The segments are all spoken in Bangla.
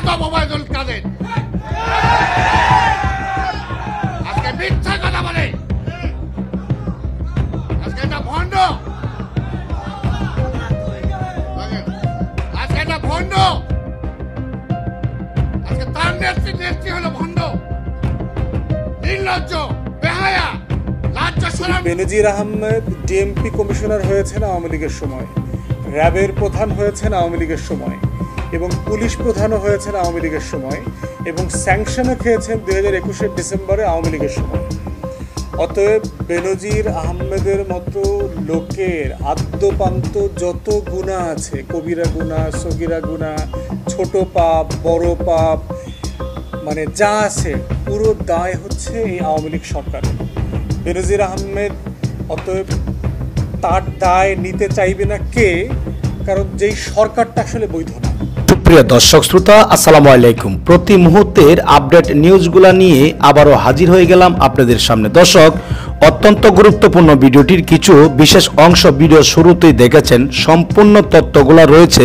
বেয়াদব ওবায়দুল কাদের আজকে মিথ্যা কথা বলে, আজকে এটা ভণ্ড, আজকে এটা ভণ্ড, আজকে তার নেত্রী হলো ভণ্ড, নির্লজ্জ, বেহায়া, লাজ্জা শরম। বেনজির আহমেদ ডিএমপি কমিশনার হয়েছেন আওয়ামী লীগের সময়, র্যাবের প্রধান হয়েছেন আওয়ামী লীগের সময়, এবং পুলিশ প্রধানও হয়েছেন আওয়ামী লীগের সময়, এবং স্যাংশনও খেয়েছেন 2021 ডিসেম্বরে আওয়ামী লীগের সময়। অতএব বেনজির আহমেদের মতো লোকের আদ্যপান্ত যত গুনাহ আছে, কবিরা গুনাহ, সগীরা গুনাহ, ছোট পাপ, বড় পাপ, মানে যা আছে পুরো দায় হচ্ছে এই আওয়ামী লীগ সরকারের। বেনজির আহমেদ অতএব তার দায় নিতে চাইবে না কে? কারণ যেই সরকারটা আসলে বৈধ না। সুপ্রিয় দর্শক শ্রোতা, আসসালামু আলাইকুম। প্রতি মুহূর্তের আপডেট নিউজগুলা নিয়ে আবারও হাজির হয়ে গেলাম আপনাদের সামনে। দর্শক, অত্যন্ত গুরুত্বপূর্ণ ভিডিওটির কিছু বিশেষ অংশ ভিডিও শুরুতেই দেখেছেন। সম্পূর্ণ তথ্যগুলো রয়েছে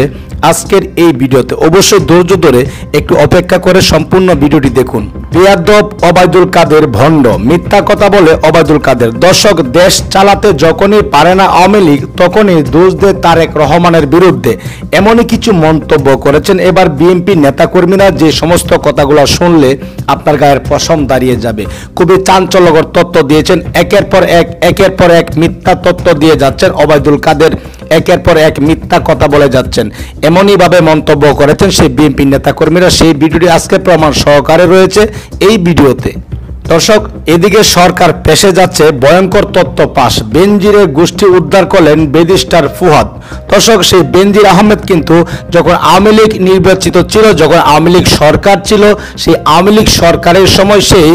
আজকের এই ভিডিওতে। অবশ্যই ধৈর্য ধরে একটু অপেক্ষা করে সম্পূর্ণ ভিডিওটি দেখুন। বেয়াদব ওবায়দুল কাদের ভণ্ড, মিথ্যা কথা বলে ওবায়দুল কাদের। দর্শক, দেশ চালাতে যখনই পারে না আওয়ামী লীগ, তখনই দোষ দেয় তারেক রহমানের বিরুদ্ধে। এমনই কিছু মন্তব্য করেছেন এবার বিএনপি নেতাকর্মীরা, যে সমস্ত কথাগুলো শুনলে আপনার গায়ের পশম দাঁড়িয়ে যাবে। খুবই চাঞ্চল্যকর তথ্য দিয়েছেন, একের পর এক মিথ্যা তথ্য দিয়ে যাচ্ছেন ওবায়দুল কাদের, একের পর এক মিথ্যা কথা বলে যাচ্ছেন। এমনই ভাবে মন্তব্য করেছেন সেই বিএনপি নেতাকর্মীরা। সেই ভিডিওটি আজকে প্রমাণ সহকারে রয়েছে এই ভিডিওতে। দর্শক, এদিকে সরকার পেশে যাচ্ছে ভয়ঙ্কর তথ্য পাশ। বেনজিরের গোষ্ঠী উদ্ধার করলেন ব্যারিস্টার ফুয়াদ। দর্শক, সেই বেনজির আহমেদ কিন্তু যখন আওয়ামী লীগ নির্বাচিত ছিল, যখন আওয়ামী লীগ সরকার ছিল, সেই আওয়ামী লীগ সরকারের সময় সেই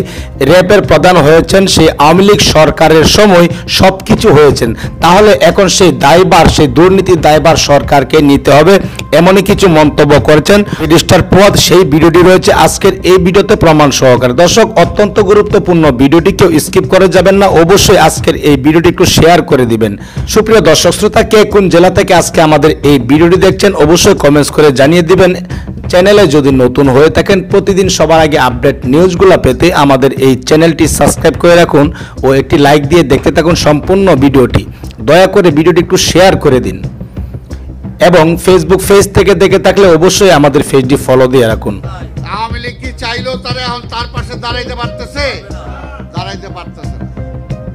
র্যাবের প্রধান হয়েছেন, সেই আওয়ামী লীগ সরকারের সময় সব কিছু হয়েছেন। তাহলে এখন সেই দায়ভার, সেই দুর্নীতির দায়ভার সরকারকে নিতে হবে, এমনই কিছু মন্তব্য করেছেন ব্যারিস্টার ফুয়াদ। সেই ভিডিওটি রয়েছে আজকের এই ভিডিওতে প্রমাণ সহকারে। দর্শক, অত্যন্ত গুরুত্বপূর্ণ ভিডিওটি কেউ স্কিপ করে যাবেন না। অবশ্যই আজকের এই ভিডিওটি একটু শেয়ার করে দিবেন। সুপ্রিয় দর্শক শ্রোতা, কে কোন জেলা থেকে আজকে আমাদের এই ভিডিওটি দেখছেন অবশ্যই কমেন্টস করে জানিয়ে দিবেন। চ্যানেলে যদি নতুন হয়ে থাকেন, প্রতিদিন সবার আগে আপডেট নিউজগুলো পেতে আমাদের এই চ্যানেলটি সাবস্ক্রাইব করে রাখুন ও একটি লাইক দিয়ে দেখতে থাকুন সম্পূর্ণ ভিডিওটি। দয়া করে ভিডিওটি একটু শেয়ার করে দিন এবং ফেসবুক পেজ থেকে দেখে থাকলে অবশ্যই আমাদের পেজটি ফলো দিয়ে রাখুন। আওয়ামী লীগ কি চাইলেও তারা এখন তার পাশে দাঁড়াইতে পারতেছে?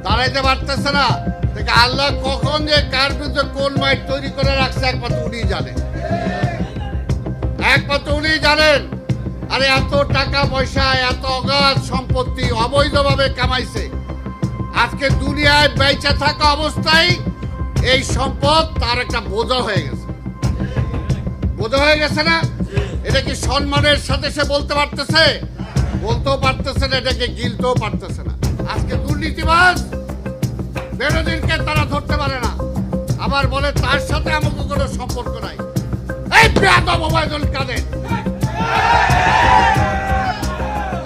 দাঁড়াইতে পারতেছে না। দেখে আল্লাহ কখন যে কার বিরুদ্ধে কোন মাইট তৈরি করে রাখছে একমাত্র উনিই জানেন, একমাত্র উনিই জানেন। আরে এত টাকা পয়সা, এত অগাধ সম্পত্তি অবৈধভাবে কামাইছে। আজকে দুনিয়ায় বেঁচে থাকা অবস্থায় এই সম্পদ তার একটা বোঝা হয়ে গেছে, বোঝা হয়ে গেছে না? এটা কি সম্মানের সাথে সে বলতে পারতেছে? বলতেও পারতেছে না, এটাকে গিলতেও পারতেছে না। আজকে দুর্নীতিবাজ বেনজিরকে তারা ধরতে পারে না, আবার বলে তার সাথে আমাকে কোনো সম্পর্ক নাই। এই বেয়াদব ওবায়দুল কাদের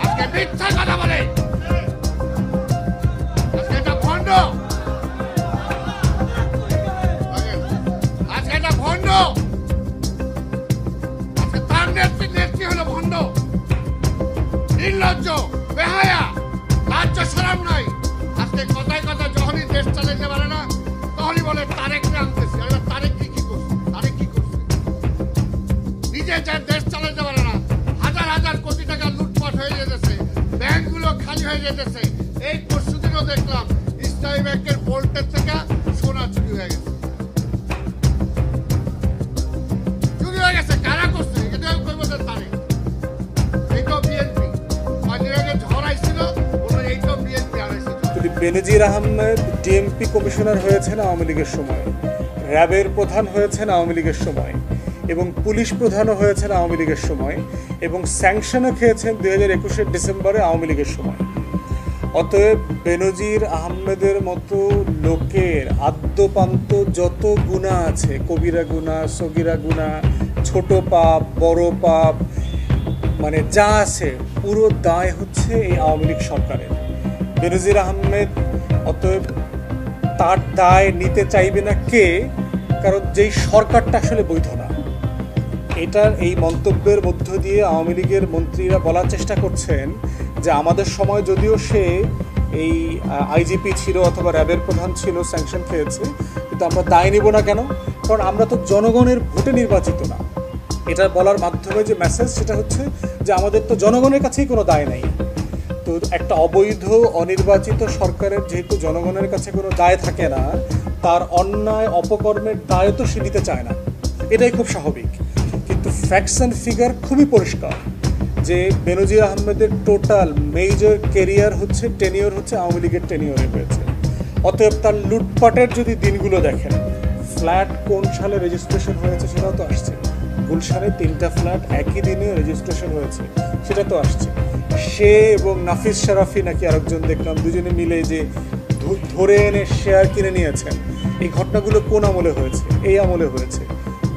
আজকে মিথ্যা কথা বলে, আজকে এটা ভণ্ড, আজকে এটা ভণ্ড, আজকে তার নেত্রী হলো ভণ্ড, নির্লজ্জ, বেহায়া, লাজ্জা শরম নাই। আজকে কথায় কথায় যখনই দেশ চালাইতে পারে না, তখনই বলে তারেককে আনতেছি। তারেক কি করছে? তারেক কি করছে? নিজে যার দেশ চালাইতে পারে না, হাজার হাজার কোটি টাকা লুটপাট হয়ে যেতেছে, ব্যাংকগুলো খালি হয়ে যেতেছে। এই পরশুদিনও দেখলাম ইসলামী ব্যাংকের ভোল্টের থেকে সোনা চুরি হয়ে গেছে, চুরি হয়ে গেছে। কারা করছে? এটা কইব যে তারেক। এইটাও বিএনপি। কয়দিন আগে ঝড় আইছিল, বলবেন এইটাও বিএনপি আনাইছে। বেনজির আহমেদ ডিএমপি কমিশনার হয়েছেন আওয়ামী লীগের সময়, র্যাবের প্রধান হয়েছেন আওয়ামী লীগের সময়, এবং পুলিশ প্রধানও হয়েছেন আওয়ামী লীগের সময়, এবং স্যাংশনও খেয়েছেন 2021 ডিসেম্বরে আওয়ামী লীগের সময়। অতএব বেনজির আহমেদের মতো লোকের আদ্যপান্ত যত গুনাহ আছে, কবিরা গুনাহ, সগীরা গুনাহ, ছোট পাপ, বড় পাপ, মানে যা আছে পুরো দায় হচ্ছে এই আওয়ামী লীগ সরকারের। বেনজির আহমেদ অতএব তার দায় নিতে চাইবে না কে? কারণ যেই সরকারটা আসলে বৈধ না। এটার এই মন্তব্যের মধ্য দিয়ে আওয়ামী লীগের মন্ত্রীরা বলার চেষ্টা করছেন যে আমাদের সময় যদিও সে এই আইজিপি ছিল অথবা র্যাবের প্রধান ছিল, স্যাংশন খেয়েছে, কিন্তু আমরা দায় নিব না কেন? কারণ আমরা তো জনগণের ভোটে নির্বাচিত না। এটা বলার মাধ্যমে যে মেসেজ সেটা হচ্ছে যে আমাদের তো জনগণের কাছেই কোনো দায় নাই। তো একটা অবৈধ অনির্বাচিত সরকারের যেহেতু জনগণের কাছে কোনো দায় থাকে না, তার অন্যায় অপকর্মের দায় তো সে নিতে চায় না, এটাই খুব স্বাভাবিক। কিন্তু ফ্যাক্টস অ্যান্ড ফিগার খুবই পরিষ্কার যে বেনজির আহমেদের টোটাল মেজর কেরিয়ার হচ্ছে টেনিওর হচ্ছে আওয়ামী লীগের টেনিওরে হয়েছে। অতএব তার লুটপাটের যদি দিনগুলো দেখেন, ফ্ল্যাট কোন সালে রেজিস্ট্রেশন হয়েছে সেটাও তো আসছে। গুলশানে 3টা ফ্ল্যাট একই দিনে রেজিস্ট্রেশন হয়েছে সেটা তো আসছে। সে এবং নাফিস শারাফি নাকি আরেকজন দেখলাম দুজনে মিলে যে ধরে এনে শেয়ার কিনে নিয়েছেন, এই ঘটনাগুলো কোন আমলে হয়েছে? এই আমলে হয়েছে।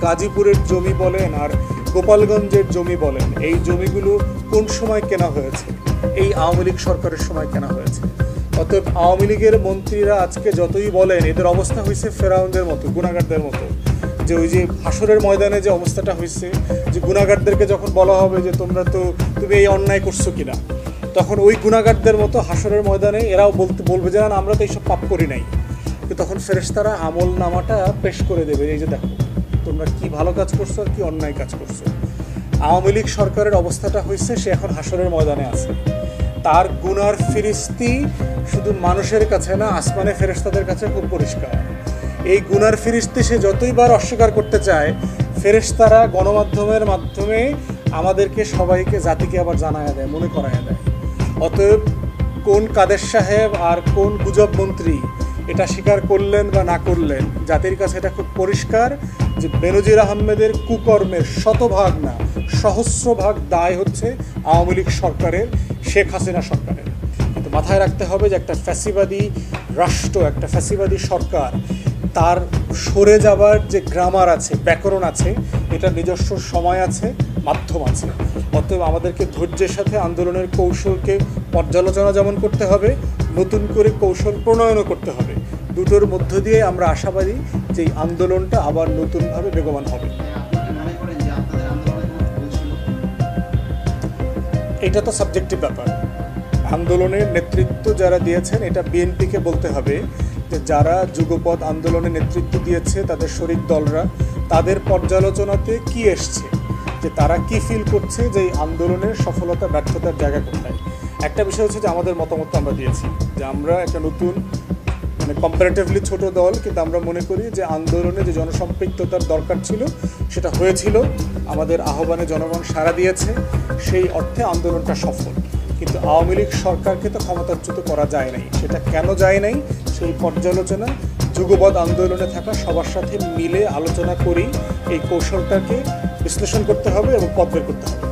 গাজীপুরের জমি বলেন আর গোপালগঞ্জের জমি বলেন, এই জমিগুলো কোন সময় কেনা হয়েছে? এই আওয়ামী লীগ সরকারের সময় কেনা হয়েছে। অতএব আওয়ামী লীগের মন্ত্রীরা আজকে যতই বলেন, এদের অবস্থা হয়েছে ফেরাউনদের মতো, গুনাগারদের মতো। যে ওই যে হাসরের ময়দানে যে অবস্থাটা হয়েছে, যে গুনাগারদেরকে যখন বলা হবে যে তুমি এই অন্যায় করছো কিনা, তখন ওই গুনাগারদের মতো হাসরের ময়দানে এরাও বলবে যে না আমরা তো এইসব পাপ করি নাই। কিন্তু তখন ফেরেশতারা আমল নামাটা পেশ করে দেবে, এই যে দেখো তোমরা কি ভালো কাজ করছো আর কি অন্যায় কাজ করছো। আওয়ামী লীগ সরকারের অবস্থাটা হয়েছে সে এখন হাসরের ময়দানে আছে। তার গুনার ফিরিস্তি শুধু মানুষের কাছে না, আসমানে ফেরেশতাদের কাছে খুব পরিষ্কার। এই গুনার ফিরিস্তি সে যতইবার অস্বীকার করতে চায়, ফেরেশতারা গণমাধ্যমের মাধ্যমে আমাদেরকে সবাইকে জাতিকে আবার জানায় দেয়, মনে করায় দেয়। অতএব কোন কাদের সাহেব আর কোন গুজব মন্ত্রী এটা স্বীকার করলেন বা না করলেন, জাতির কাছে এটা খুব পরিষ্কার যে বেনজির আহমেদের কুকর্মের শতভাগ না সহস্রভাগ দায় হচ্ছে আওয়ামী লীগ সরকারের, শেখ হাসিনা সরকারের। কিন্তু মাথায় রাখতে হবে যে একটা ফ্যাসিবাদী রাষ্ট্র, একটা ফ্যাসিবাদী সরকার, তার সরে যাবার যে গ্রামার আছে, ব্যাকরণ আছে, এটার নিজস্ব সময় আছে, মাধ্যম আছে। অতএব আমাদেরকে ধৈর্যের সাথে আন্দোলনের কৌশলকে পর্যালোচনা যেমন করতে হবে, নতুন করে কৌশল প্রণয়নও করতে হবে। দুটোর মধ্য দিয়ে আমরা আশাবাদী যে এই আন্দোলনটা আবার নতুনভাবে বেগবান হবে। এটা তো সাবজেক্টিভ ব্যাপার। আন্দোলনের নেতৃত্ব যারা দিয়েছেন, এটা বিএনপিকে বলতে হবে যে যারা যুগপৎ আন্দোলনে নেতৃত্ব দিয়েছে তাদের শরিক দলরা, তাদের পর্যালোচনাতে কি এসছে, যে তারা কি ফিল করছে যে এই আন্দোলনের সফলতা ব্যর্থতার জায়গা কোথায়। একটা বিষয় হচ্ছে যে আমাদের মতামত আমরা দিয়েছি যে আমরা একটা নতুন কম্পারেটিভলি ছোট দল, কিন্তু আমরা মনে করি যে আন্দোলনে যে জনসম্পৃক্ততার দরকার ছিল সেটা হয়েছিল। আমাদের আহ্বানে জনগণ সাড়া দিয়েছে, সেই অর্থে আন্দোলনটা সফল। কিন্তু আওয়ামী লীগ সরকারকে তো ক্ষমতাচ্যুত করা যায় নাই। সেটা কেন যায় নাই সেই পর্যালোচনা যুগপৎ আন্দোলনে থাকা সবার সাথে মিলে আলোচনা করেই এই কৌশলটাকে বিশ্লেষণ করতে হবে এবং পথ বের করতে হবে।